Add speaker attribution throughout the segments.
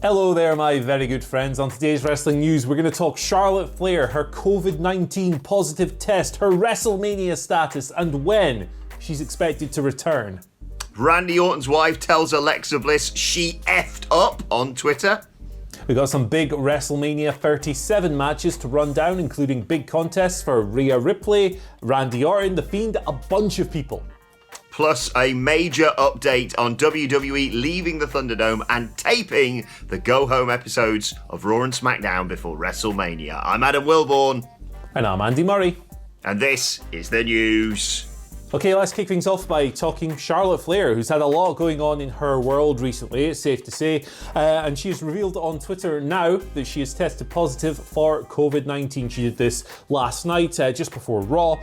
Speaker 1: Hello there, my very good friends. On today's wrestling news, we're going to talk Charlotte Flair, her COVID-19 positive test, her WrestleMania status, and when she's expected to return.
Speaker 2: Randy Orton's wife tells Alexa Bliss she effed up on Twitter.
Speaker 1: We got some big WrestleMania 37 matches to run down, including big contests for Rhea Ripley, Randy Orton, The Fiend, a bunch of people.
Speaker 2: Plus a major update on WWE leaving the ThunderDome and taping the go-home episodes of Raw and SmackDown before WrestleMania. I'm Adam Wilborn.
Speaker 1: And I'm Andy Murray.
Speaker 2: And this is the news.
Speaker 1: Okay, let's kick things off by talking Charlotte Flair, who's had a lot going on in her world recently, it's safe to say. And she's revealed on Twitter now that she has tested positive for COVID-19. She did this last night, just before Raw,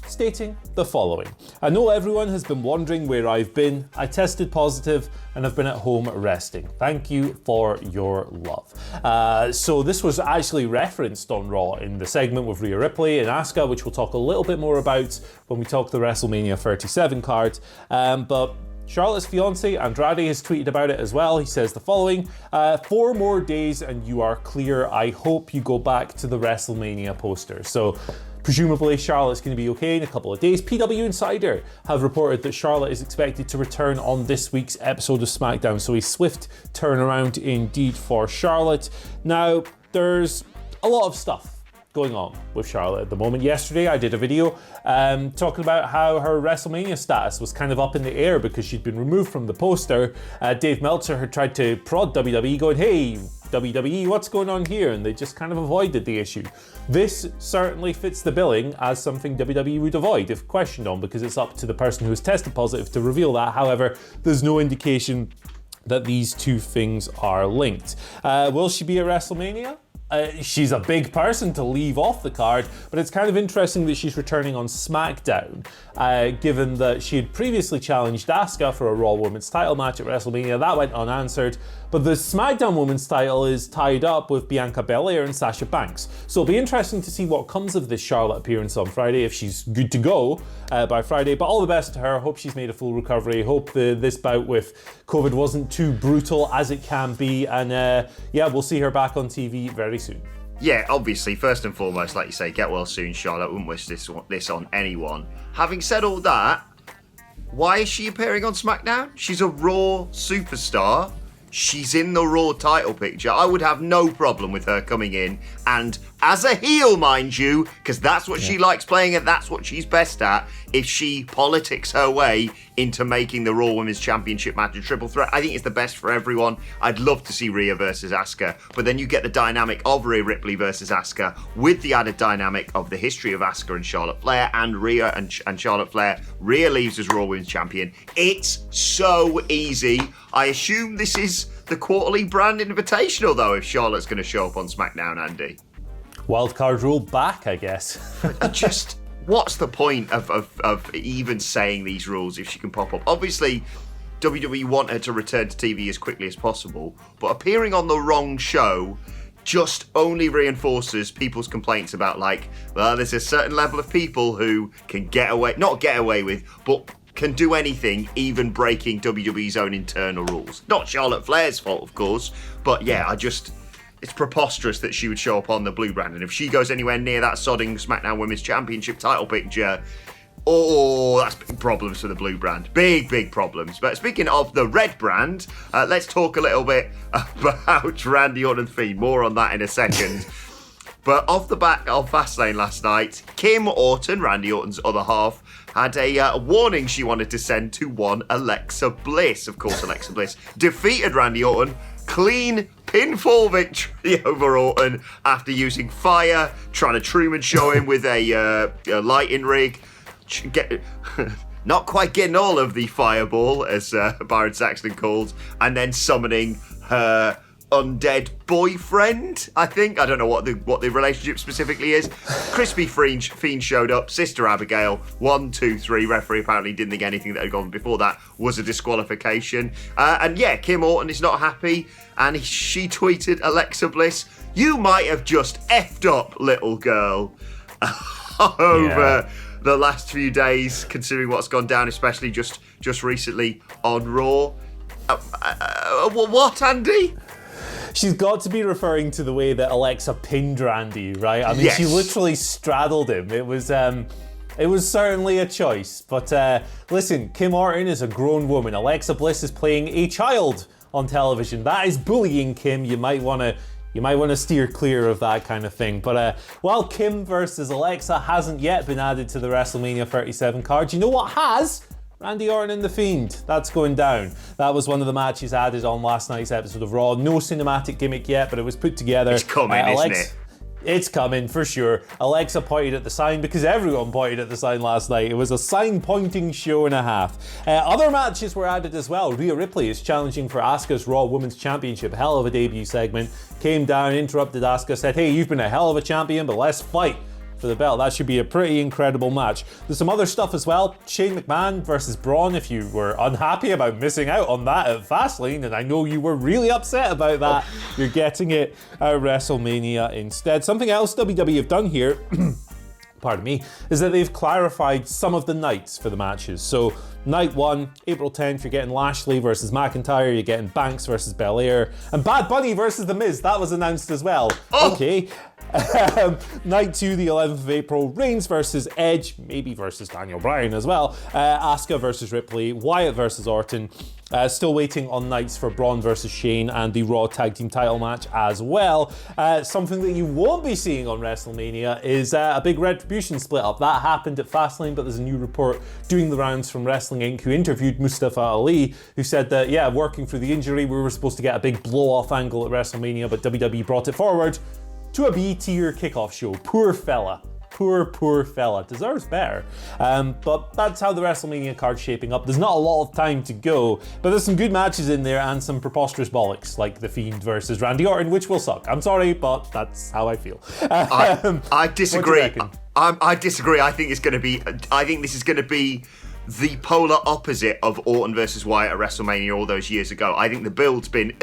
Speaker 1: stating the following. I know everyone has been wondering where I've been. I tested positive and have been at home resting. Thank you for your love. So this was actually referenced on Raw in the segment with Rhea Ripley and Asuka, which we'll talk a little bit more about when we talk the WrestleMania 37 card. But Charlotte's fiance Andrade has tweeted about it as well. He says the following: 4 more days and you are clear. I hope you go back to the WrestleMania poster. So presumably Charlotte's going to be okay in a couple of days. PW Insider have reported that Charlotte is expected to return on this week's episode of SmackDown. So a swift turnaround indeed for Charlotte. Now, there's a lot of stuff going on with Charlotte at the moment. Yesterday I did a video talking about how her WrestleMania status was kind of up in the air because she'd been removed from the poster. Dave Meltzer had tried to prod WWE going, hey, WWE, what's going on here? And they just kind of avoided the issue. This certainly fits the billing as something WWE would avoid if questioned on, because it's up to the person who has tested positive to reveal that. However, there's no indication that these two things are linked. Will she be at WrestleMania? She's a big person to leave off the card, but it's kind of interesting that she's returning on SmackDown, given that she had previously challenged Asuka for a Raw Women's title match at WrestleMania. That went unanswered, but the SmackDown Women's title is tied up with Bianca Belair and Sasha Banks. So it'll be interesting to see what comes of this Charlotte appearance on Friday, if she's good to go by Friday. But all the best to her. Hope she's made a full recovery. Hope this bout with COVID wasn't too brutal as it can be. And yeah, we'll see her back on TV very soon.
Speaker 2: Yeah, obviously, first and foremost, like you say, get well soon, Charlotte. Wouldn't wish this on anyone. Having said all that, why is she appearing on SmackDown? She's a Raw superstar. She's in the Raw title picture. I would have no problem with her coming in, and as a heel, mind you, because that's what she likes playing and that's what she's best at, if she politics her way into making the Raw Women's Championship match a triple threat, I think it's the best for everyone. I'd love to see Rhea versus Asuka, but then you get the dynamic of Rhea Ripley versus Asuka with the added dynamic of the history of Asuka and Charlotte Flair and Rhea and Charlotte Flair. Rhea leaves as Raw Women's Champion. It's so easy. I assume this is the quarterly brand invitational, though, if Charlotte's going to show up on SmackDown, Andy.
Speaker 1: Wildcard rule back, I guess.
Speaker 2: Just, what's the point of even saying these rules if she can pop up? Obviously, WWE want her to return to TV as quickly as possible, but appearing on the wrong show just only reinforces people's complaints about, like, well, there's a certain level of people who can not get away with, but can do anything, even breaking WWE's own internal rules. Not Charlotte Flair's fault, of course, but yeah, it's preposterous that she would show up on the blue brand, and if she goes anywhere near that sodding SmackDown Women's Championship title picture, that's big problems for the blue brand. Big problems. But speaking of the red brand, let's talk a little bit about Randy Orton Fiend. More on that in a second. But off the back of Fastlane last night, Kim Orton, Randy Orton's other half, had a warning she wanted to send to one Alexa Bliss. Of course, Alexa Bliss defeated Randy Orton. Clean pinfall victory over Orton after using fire, trying to Truman show him with a lighting rig. Not quite getting all of the fireball, as Byron Saxton calls, and then summoning her undead boyfriend, I think. I don't know what the relationship specifically is. Crispy Fiend showed up. Sister Abigail, 1, 2, 3. Referee apparently didn't think anything that had gone before that was a disqualification. And yeah, Kim Orton is not happy, and she tweeted Alexa Bliss, "You might have just effed up, little girl," over the last few days, considering what's gone down, especially just recently on Raw. What, Andy?
Speaker 1: She's got to be referring to the way that Alexa pinned Randy, right? I mean,
Speaker 2: Yes.
Speaker 1: she literally straddled him. It was certainly a choice. But listen, Kim Orton is a grown woman. Alexa Bliss is playing a child on television. That is bullying, Kim. You might want to steer clear of that kind of thing. But while Kim versus Alexa hasn't yet been added to the WrestleMania 37 card, you know what has? Randy Orton and The Fiend. That's going down. That was one of the matches added on last night's episode of Raw. No cinematic gimmick yet, but it was put together.
Speaker 2: It's coming, isn't it?
Speaker 1: It's coming, for sure. Alexa pointed at the sign because everyone pointed at the sign last night. It was a sign-pointing show and a half. Other matches were added as well. Rhea Ripley is challenging for Asuka's Raw Women's Championship. Hell of a debut segment. Came down, interrupted Asuka, said, hey, you've been a hell of a champion, but let's fight for the belt. That should be a pretty incredible match. There's some other stuff as well. Shane McMahon versus Braun, if you were unhappy about missing out on that at Fastlane, and I know you were really upset about that, you're getting it at WrestleMania instead. Something else WWE have done here, pardon me, is that they've clarified some of the nights for the matches. So night 1, April 10th, you're getting Lashley versus McIntyre, you're getting Banks versus Belair, and Bad Bunny versus The Miz. That was announced as well.
Speaker 2: Oh.
Speaker 1: Okay. Night 2, the 11th of April, Reigns versus Edge, maybe versus Daniel Bryan as well. Asuka versus Ripley, Wyatt versus Orton. Still waiting on nights for Braun versus Shane and the Raw Tag Team title match as well. Something that you won't be seeing on WrestleMania is a big Retribution split up. That happened at Fastlane, but there's a new report doing the rounds from Wrestling Inc. who interviewed Mustafa Ali, who said that, yeah, working through the injury, we were supposed to get a big blow-off angle at WrestleMania, but WWE brought it forward to a B-tier kickoff show. Poor fella. Poor fella. Deserves better. But that's how the WrestleMania card's shaping up. There's not a lot of time to go, but there's some good matches in there and some preposterous bollocks, like The Fiend versus Randy Orton, which will suck. I'm sorry, but that's how I feel.
Speaker 2: I disagree.
Speaker 1: What do you reckon?
Speaker 2: I disagree. I think this is going to be the polar opposite of Orton versus Wyatt at WrestleMania all those years ago. I think the build's been,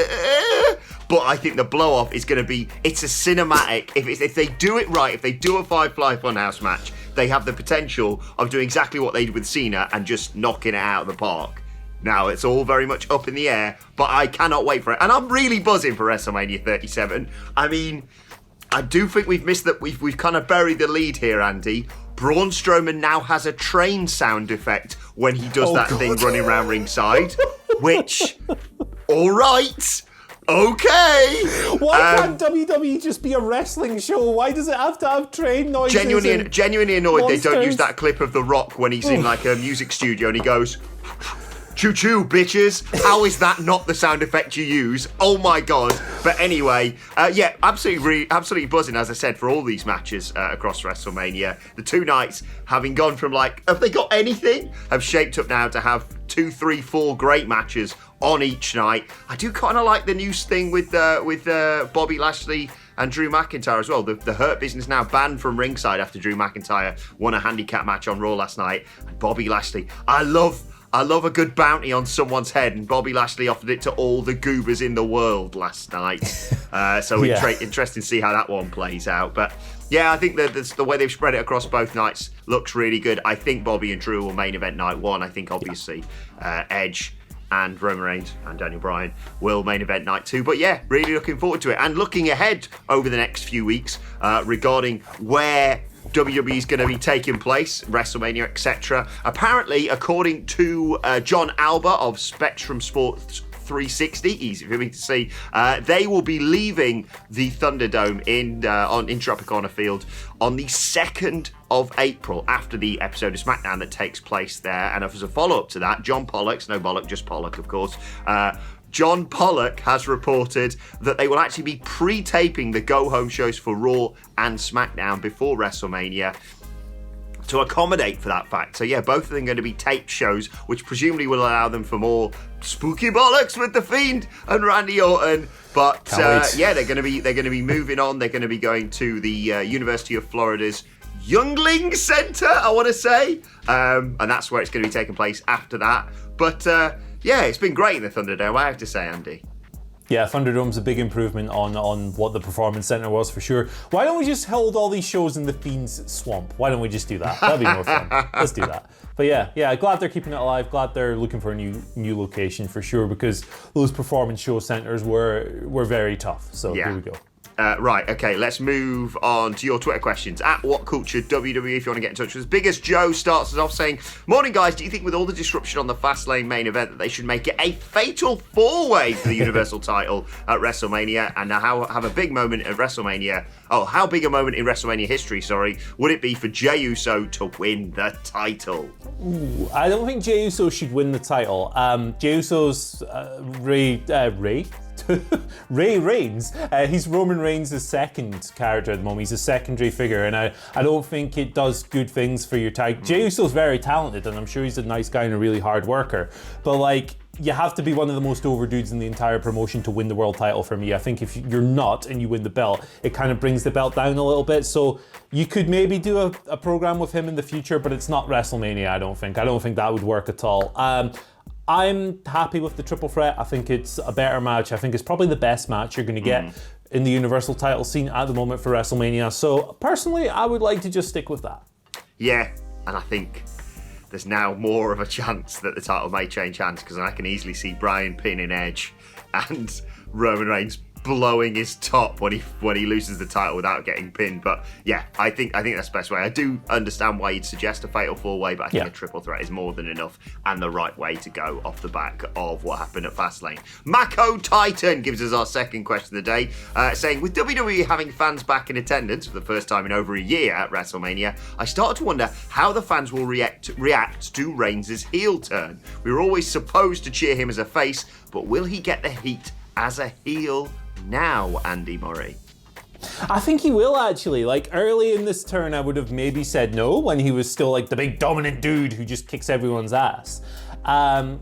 Speaker 2: but I think the blow-off is going to be, it's a cinematic. If they do it right, if they do a Firefly Funhouse match, they have the potential of doing exactly what they did with Cena and just knocking it out of the park. Now, it's all very much up in the air, but I cannot wait for it. And I'm really buzzing for WrestleMania 37. I mean, I do think we've missed that. We've kind of buried the lead here, Andy. Braun Strowman now has a train sound effect when he does thing running around ringside, which, all right, okay.
Speaker 1: Why can't WWE just be a wrestling show? Why does it have to have train noises?
Speaker 2: Genuinely annoyed
Speaker 1: monsters?
Speaker 2: They don't use that clip of The Rock when he's in like a music studio and he goes, choo-choo, bitches. How is that not the sound effect you use? Oh my God. But anyway, yeah, absolutely buzzing, as I said, for all these matches across WrestleMania. The two nights, having gone from like, have they got anything? Have shaped up now to have 2, 3, 4 great matches on each night. I do kind of like the news thing with Bobby Lashley and Drew McIntyre as well. The Hurt Business now banned from ringside after Drew McIntyre won a handicap match on Raw last night. And Bobby Lashley, I love a good bounty on someone's head, and Bobby Lashley offered it to all the goobers in the world last night. So
Speaker 1: Yeah.
Speaker 2: Interesting to see how that one plays out. But yeah, I think that the way they've spread it across both nights looks really good. I think Bobby and Drew will main event night 1. I think obviously Edge and Roman Reigns and Daniel Bryan will main event night 2. But yeah, really looking forward to it. And looking ahead over the next few weeks regarding where WWE is going to be taking place, WrestleMania, etc. Apparently, according to John Alba of Spectrum Sports 360, easy for me to see, they will be leaving the Thunderdome in Tropicana Field on the 2nd of April after the episode of SmackDown that takes place there. And as a follow-up to that, John Pollock, no Bollock, just Pollock, of course, John Pollock has reported that they will actually be pre-taping the go-home shows for Raw and SmackDown before WrestleMania to accommodate for that fact. So yeah, both of them are going to be taped shows, which presumably will allow them for more spooky bollocks with The Fiend and Randy Orton. But yeah, they're going to be moving on. They're going to be going to the University of Florida's Youngling Center, I want to say, and that's where it's going to be taking place after that. But yeah, it's been great in the Thunderdome, I have to say, Andy.
Speaker 1: Yeah, ThunderDome's a big improvement on what the Performance Center was for sure. Why don't we just hold all these shows in the Fiend's Swamp? Why don't we just do that? That'd be more fun. Let's do that. But yeah, glad they're keeping it alive. Glad they're looking for a new location for sure, because those performance show centers were very tough. So Here we go.
Speaker 2: Right, okay, let's move on to your Twitter questions. At WhatCulture WWE, if you want to get in touch with us. Biggest Joe starts us off saying, morning guys, do you think with all the disruption on the Fastlane main event that they should make it a fatal four-way for the Universal title at WrestleMania, and have a big moment at WrestleMania? Oh, how big a moment in WrestleMania history, would it be for Jey Uso to win the title?
Speaker 1: Ooh, I don't think Jey Uso should win the title. Jey Uso's Ray Reigns. He's Roman Reigns' second character at the moment. He's a secondary figure, and I don't think it does good things for your tag. Jey Uso's very talented, and I'm sure he's a nice guy and a really hard worker. But you have to be one of the most over dudes in the entire promotion to win the world title for me. I think if you're not and you win the belt, it kind of brings the belt down a little bit. So you could maybe do a program with him in the future, but it's not WrestleMania, I don't think. I don't think that would work at all. I'm happy with the triple threat. I think it's a better match. I think it's probably the best match you're going to get in the Universal title scene at the moment for WrestleMania. So personally, I would like to just stick with that.
Speaker 2: Yeah, and I think there's now more of a chance that the title may change hands, because I can easily see Bryan pinning Edge and Roman Reigns blowing his top when he loses the title without getting pinned. But yeah, I think that's the best way. I do understand why you'd suggest a fatal four-way, but I think a triple threat is more than enough and the right way to go off the back of what happened at Fastlane. Mako Titan gives us our second question of the day, saying, with WWE having fans back in attendance for the first time in over a year at WrestleMania, I started to wonder how the fans will react to Reigns' heel turn. We were always supposed to cheer him as a face, but will he get the heat as a heel now, Andy Murray?
Speaker 1: I think he will, actually. Early in this turn, I would have maybe said no, when he was still the big dominant dude who just kicks everyone's ass. Roman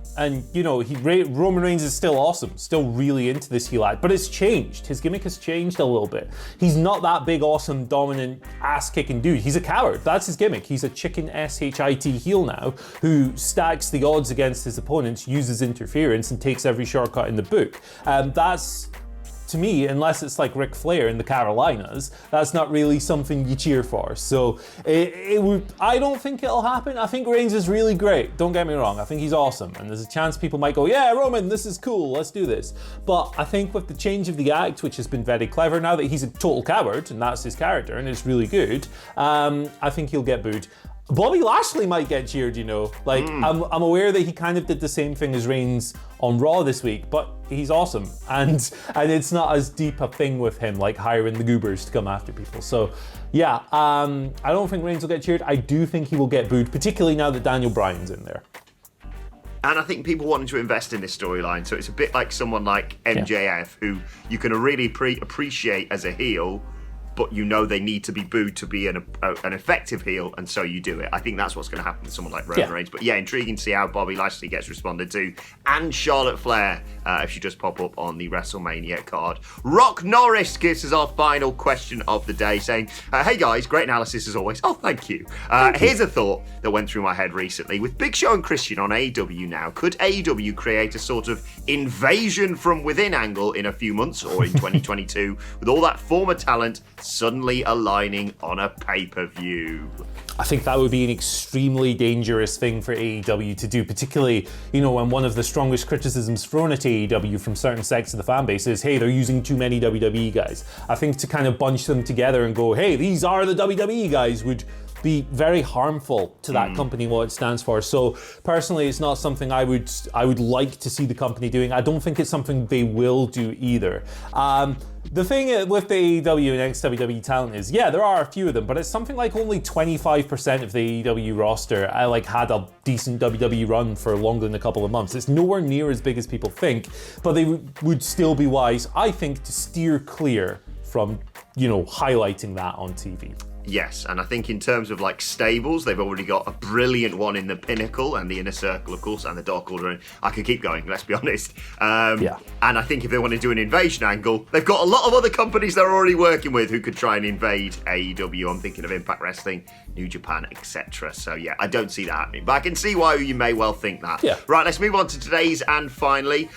Speaker 1: Reigns is still awesome, still really into this heel act, but it's changed. His gimmick has changed a little bit. He's not that big, awesome, dominant, ass-kicking dude. He's a coward. That's his gimmick. He's a chicken SHIT heel now who stacks the odds against his opponents, uses interference, and takes every shortcut in the book. That's, to me, unless it's like Ric Flair in the Carolinas, that's not really something you cheer for. So I don't think it'll happen. I think Reigns is really great. Don't get me wrong. I think he's awesome. And there's a chance people might go, yeah, Roman, this is cool. Let's do this. But I think with the change of the act, which has been very clever now that he's a total coward and that's his character and it's really good, I think he'll get booed. Bobby Lashley might get cheered, I'm aware that he kind of did the same thing as Reigns on Raw this week, but he's awesome. And it's not as deep a thing with him, like hiring the goobers to come after people. So yeah, I don't think Reigns will get cheered. I do think he will get booed, particularly now that Daniel Bryan's in there.
Speaker 2: And I think people wanting to invest in this storyline, so it's a bit like someone like MJF, who you can really appreciate as a heel, but they need to be booed to be an effective heel, and so you do it. I think that's what's going to happen with someone like Roman Reigns. But yeah, intriguing to see how Bobby Lashley gets responded to, and Charlotte Flair, if she does pop up on the WrestleMania card. Rock Norris gives us our final question of the day, saying, hey guys, great analysis as always. Oh, thank you. Here's a thought that went through my head recently. With Big Show and Christian on AEW now, could AEW create a sort of invasion from within angle in a few months, or in 2022, with all that former talent suddenly aligning on a pay-per-view?
Speaker 1: I think that would be an extremely dangerous thing for AEW to do, particularly, when one of the strongest criticisms thrown at AEW from certain sects of the fan base is, hey, they're using too many WWE guys. I think to kind of bunch them together and go, hey, these are the WWE guys, would be very harmful to that company, what it stands for. So personally, it's not something I would like to see the company doing. I don't think it's something they will do either. The thing with the AEW and ex-WWE talent is, there are a few of them, but it's something like only 25% of the AEW roster had a decent WWE run for longer than a couple of months. It's nowhere near as big as people think, but they would still be wise, I think, to steer clear from, highlighting that on TV.
Speaker 2: Yes, and I think in terms of stables, they've already got a brilliant one in the Pinnacle and the Inner Circle, of course, and the Dark Order. And I could keep going, let's be honest. And I think if they want to do an invasion angle, they've got a lot of other companies they're already working with who could try and invade AEW. I'm thinking of Impact Wrestling, New Japan, etc. So yeah, I don't see that happening, but I can see why you may well think that.
Speaker 1: Yeah.
Speaker 2: Right, let's move on to today's and finally,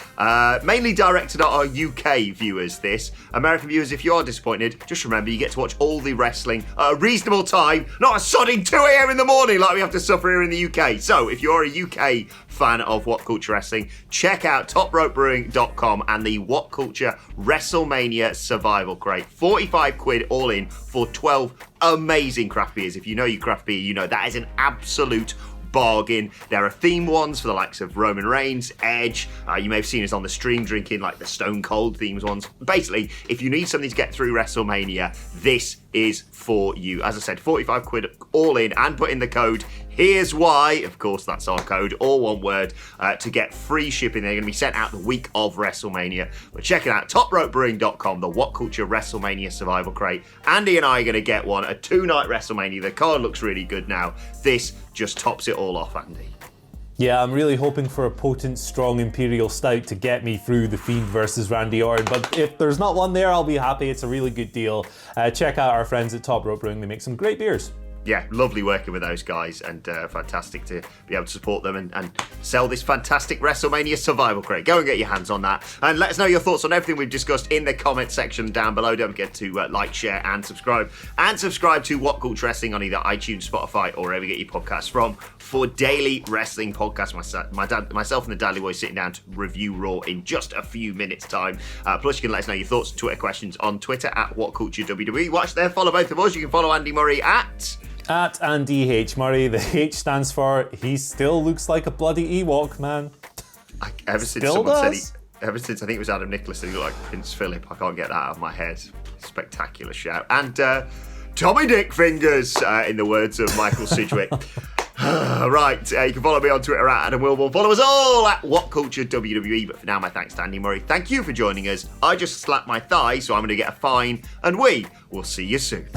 Speaker 2: mainly directed at our UK viewers. This American viewers, if you are disappointed, just remember you get to watch all the wrestling at a reasonable time, not a sodding 2 a.m. in the morning like we have to suffer here in the UK. So if you're a UK fan of WhatCulture Wrestling, check out topropebrewing.com and the WhatCulture WrestleMania Survival Crate. 45 quid all in for 12 amazing craft beers. If you know your craft beer, you know that is an absolute bargain. There are themed ones for the likes of Roman Reigns, Edge. You may have seen us on the stream drinking like the Stone Cold themed ones. Basically, if you need something to get through WrestleMania, this is for you. As I said, 45 quid all in, and put in the code Here's Why, of course that's our code, all one word, to get free shipping. They're going to be sent out the week of WrestleMania. But check it out, topropebrewing.com, the WhatCulture WrestleMania Survival Crate. Andy and I are going to get one, a 2-night WrestleMania. The card looks really good now. This just tops it all off, Andy.
Speaker 1: Yeah, I'm really hoping for a potent, strong Imperial Stout to get me through The Fiend versus Randy Orton. But if there's not one there, I'll be happy. It's a really good deal. Check out our friends at Top Rope Brewing. They make some great beers.
Speaker 2: Yeah, lovely working with those guys, and fantastic to be able to support them and sell this fantastic WrestleMania Survival Crate. Go and get your hands on that, and let us know your thoughts on everything we've discussed in the comment section down below. Don't forget to like, share, and subscribe. And subscribe to WhatCulture Wrestling on either iTunes, Spotify, or wherever you get your podcasts from for daily wrestling podcasts. Myself and the Dudley Boys sitting down to review Raw in just a few minutes' time. Plus, you can let us know your thoughts and Twitter questions on Twitter at WhatCultureWWE. Watch there, follow both of us. You can follow Andy Murray at
Speaker 1: Andy H. Murray. The H stands for he still looks like a bloody Ewok, man.
Speaker 2: Ever since I think it was Adam Nicholas, he looked like Prince Philip. I can't get that out of my head. Spectacular shout. And Tommy Dick Fingers, in the words of Michael Sidgwick. Right, you can follow me on Twitter at Adam Wilborn. Follow us all at WhatCulture WWE. But for now, my thanks to Andy Murray. Thank you for joining us. I just slapped my thigh, so I'm going to get a fine. And we will see you soon.